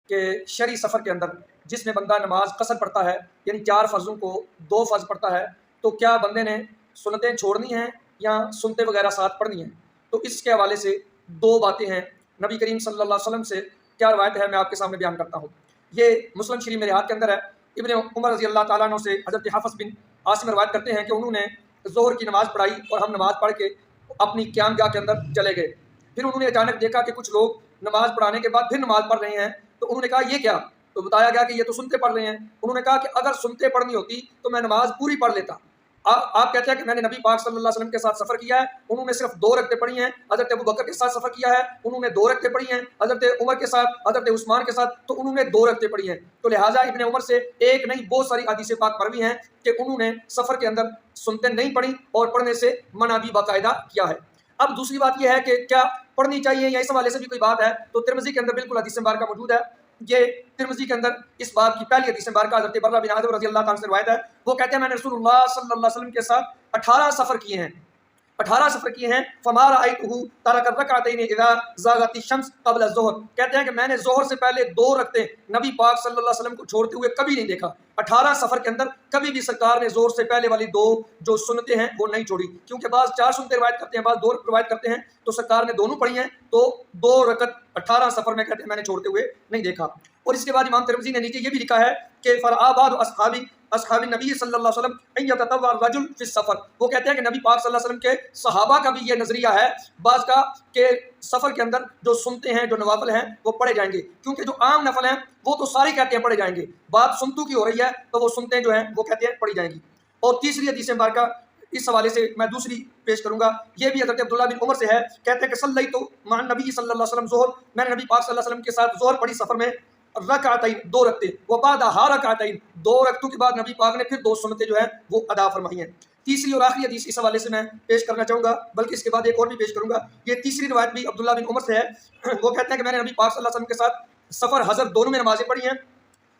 کہ شرعی سفر کے اندر جس میں بندہ نماز قصر پڑھتا ہے، یعنی 4 فرضوں کو 2 فرض پڑھتا ہے، تو کیا بندے نے سنتیں چھوڑنی ہیں یا سنتیں وغیرہ ساتھ پڑھنی ہیں؟ تو اس کے حوالے سے 2 باتیں ہیں نبی کریم صلی اللہ علیہ وسلم سے کیا روایت ہے، میں آپ کے سامنے بیان کرتا ہوں۔ یہ مسلم شریف میرے ہاتھ کے اندر ہے۔ ابن عمر رضی اللہ تعالیٰ عنہ سے حضرت حفص بن عاصم روایت کرتے ہیں کہ انہوں نے ظہر کی نماز پڑھائی اور ہم نماز پڑھ کے اپنی قیام گاہ کے اندر چلے گئے۔ پھر انہوں نے اچانک دیکھا کہ کچھ لوگ نماز پڑھانے کے بعد پھر نماز پڑھ رہے ہیں، تو انہوں نے کہا یہ کیا؟ تو بتایا گیا کہ یہ تو سنتے پڑھ رہے ہیں۔ انہوں نے کہا کہ اگر سنتے پڑھنی ہوتی تو میں نماز پوری پڑھ لیتا۔ آپ کہتے ہیں کہ میں نے نبی پاک صلی اللہ علیہ وسلم کے ساتھ سفر کیا ہے، انہوں نے صرف 2 رکعتیں پڑھی ہیں۔ حضرت ابو بکر کے ساتھ سفر کیا ہے، انہوں نے 2 رکعتیں پڑھی ہیں۔ حضرت عمر کے ساتھ، حضرت عثمان کے ساتھ، تو انہوں نے 2 رکعتیں پڑھی ہیں۔ تو لہٰذا ابن عمر سے ایک نہیں بہت ساری حدیث پاک مروی ہیں کہ انہوں نے سفر کے اندر سنتے نہیں پڑھی اور پڑھنے سے منع بھی باقاعدہ کیا ہے۔ اب دوسری بات یہ ہے کہ کیا پڑھنی چاہیے یا اس حوالے سے بھی کوئی بات ہے، تو ترمذی کے اندر بالکل حدیث مبارکہ موجود ہے۔ یہ ترمذی کے اندر اس بات کی پہلی حدیث مبارکہ حضرت برہ بن عازب رضی اللہ تعالیٰ سے روایت ہے۔ وہ کہتے ہیں میں نے رسول اللہ صلی اللہ علیہ وسلم کے ساتھ 18 سفر کیے ہیں، 18 سفر کیے ہیں۔ فما رأيته ترك الركعتين اذا زاغت الشمس قبل الظهر، کہتے ہیں کہ میں نے ظہر سے پہلے 2 رکعتیں نبی پاک صلی اللہ علیہ وسلم کو چھوڑتے ہوئے کبھی نہیں دیکھا۔ 18 سفر کے اندر کبھی بھی سرکار نے ظہر سے پہلے والی 2 جو سنتیں ہیں وہ نہیں چھوڑی، کیونکہ بعض 4 سنتیں روایت کرتے ہیں، بعض 2 روایت کرتے ہیں، تو سرکار نے دونوں پڑھی ہیں، تو 2 رکعت 18 سفر میں کہتے ہیں میں نے چھوڑتے ہوئے نہیں دیکھا۔ اور اس کے بعد امام ترمذی نے نیچے یہ بھی لکھا ہے کہ فرآباد اصحاب نبی صلی اللہ علیہ وسلم ان یتطوع الرجل فی السفر، وہ کہتے ہیں کہ نبی پاک صلی اللہ علیہ وسلم کے صحابہ کا بھی یہ نظریہ ہے بعض کا کہ سفر کے اندر جو سنتے ہیں، جو نوافل ہیں وہ پڑھے جائیں گے، کیونکہ جو عام نفل ہیں وہ تو سارے کہتے ہیں پڑھے جائیں گے، بات سنتوں کی ہو رہی ہے تو وہ سنتیں جو ہیں وہ کہتے ہیں پڑھی جائیں گی۔ اور تیسری حدیث مبارکہ اس حوالے سے میں دوسری پیش کروں گا، یہ بھی حضرت عبداللہ بن عمر سے ہے۔ کہتے ہیں کہ صلیت مع النبی صلی اللہ علیہ وسلم ظہر، میں نے نبی پاک صلی اللہ علیہ وسلم کے ساتھ ظہر پڑھی سفر میں، رکعتین 2 رکعتیں، وبعدھا رکعتین 2 رکعتوں کے بعد نبی پاک نے پھر 2 سنتیں جو ہیں وہ ادا فرمائی ہیں۔ تیسری اور آخری حدیث اس حوالے سے میں پیش کرنا چاہوں گا، بلکہ اس کے بعد ایک اور بھی پیش کروں گا۔ یہ تیسری روایت بھی عبداللہ بن عمر سے ہے۔ وہ کہتے ہیں کہ میں نے نبی پاک صلی اللہ علیہ وسلم کے ساتھ سفر حضر دونوں میں نمازیں پڑھی ہیں،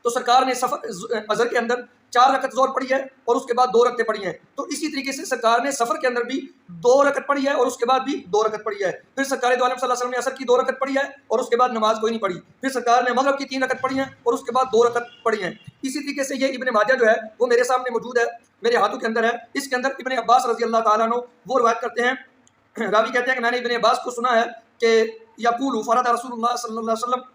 تو سرکار نے سفر حضر کے اندر 4 رکعت ظہر پڑھی ہے اور اس کے بعد 2 رکعتیں پڑھی ہیں، تو اسی طریقے سے سرکار نے سفر کے اندر بھی 2 رکعت پڑھی ہے اور اس کے بعد بھی 2 رکعت پڑھی ہے۔ پھر سرکار دو عالم صلی اللہ علیہ وسلم نے عصر کی 2 رکعت پڑھی ہے اور اس کے بعد نماز کوئی نہیں پڑھی۔ پھر سرکار نے مغرب کی 3 رکعت پڑھی ہیں اور اس کے بعد 2 رکعت پڑھی ہیں۔ اسی طریقے سے یہ ابن ماجہ جو ہے وہ میرے سامنے موجود ہے، میرے ہاتھوں کے اندر ہے۔ اس کے اندر ابن عباس رضی اللہ تعالیٰ عنہ وہ روایت کرتے ہیں، راوی کہتے ہیں کہ میں نے ابن عباس کو سنا ہے کہ یقول فرض رسول اللہ صلی اللہ علیہ وسلم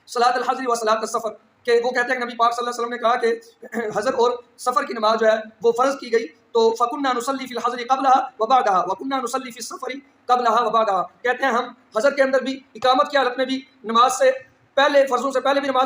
صلاۃ الحضر و صلاۃ السفر، کہ وہ کہتے ہیں کہ نبی پاک صلی اللہ علیہ وسلم نے کہا کہ حضر اور سفر کی نماز جو ہے وہ فرض کی گئی، تو فَكُنَّا نُصَلِّي فِي الْحَضْرِ قَبْلَهَا وَبَعْدَهَا وَكُنَّا نُصَلِّي فِي السَّفَرِ قَبْلَهَا وَبَعْدَهَا، کہتے ہیں ہم حضر کے اندر بھی اقامت کی حالت میں بھی نماز سے پہلے فرضوں سے پہلے بھی نماز